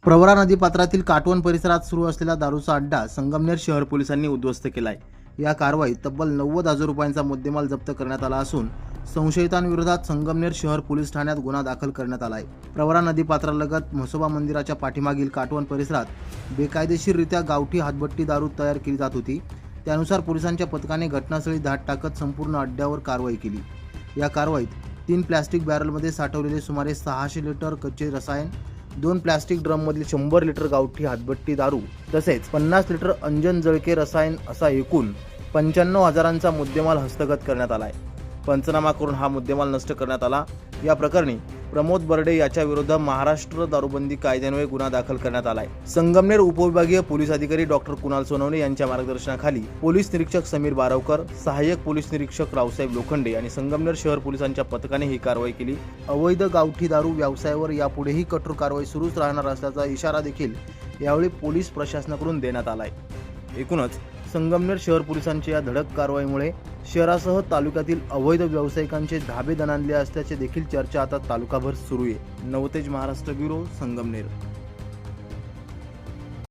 प्रवरा नदीपात्रातील काटवण परिसरात सुरू असलेला दारूचा अड्डा संगमनेर शहर पोलिसांनी उद्ध्वस्त केलाय। या कारवाईत तब्बल 90,000 रुपयांचा मुद्देमाल जप्त करण्यात आला असून संशयितांविरोधात संगमनेर शहर पोलीस ठाण्यात गुन्हा दाखल करण्यात आला आहे। प्रवरा नदीपात्रालगत म्हसोबा मंदिराच्या पाठीमागील काटवण परिसरात बेकायदेशीररित्या गावठी हातभट्टी दारू तयार केली जात होती। त्यानुसार पोलिसांच्या पथकाने घटनास्थळी धाड टाकत संपूर्ण अड्ड्यावर कारवाई केली। या कारवाईत 3 प्लास्टिक बॅरलमध्ये साठवलेले सुमारे 600 लिटर कच्चे रसायन, 2 प्लास्टिक ड्रममधील 100 लिटर गावठी हातभट्टी दारू तसेच 50 लिटर अंजन जळके रसायन असा एकूण 95,000चा मुद्देमाल हस्तगत करण्यात आला आहे। पंचनामा करून हा मुद्देमाल नष्ट करण्यात आला। या प्रकरणी प्रमोद बर्डे याच्या विरुद्ध महाराष्ट्र दारूबंदी कायद्यान्वये गुन्हा दाखल करण्यात आला आहे। संगमनेर उपविभागीय पोलीस अधिकारी डॉक्टर कुणाल सोनवणे यांच्या मार्गदर्शनाखाली पोलीस निरीक्षक समीर बारावकर, सहाय्यक पोलीस निरीक्षक रावसाहेब लोखंडे आणि संगमनेर शहर पोलिसांच्या पथकाने ही कारवाई केली। अवैध गावठी दारू व्यवसायावर यापुढेही कठोर कारवाई सुरूच राहणार असल्याचा इशारा देखील यावेळी पोलीस प्रशासनाकडून देण्यात आला आहे। एकूणच संगमनेर शहर पोलिसांच्या या धडक कारवाईमुळे शहरासह तालुक्यातील अवैध व्यावसायिकांचे धाबे दणाणले असल्याचे देखील चर्चा आता तालुकाभर सुरू आहे। नवतेज महाराष्ट्र ब्युरो, संगमनेर।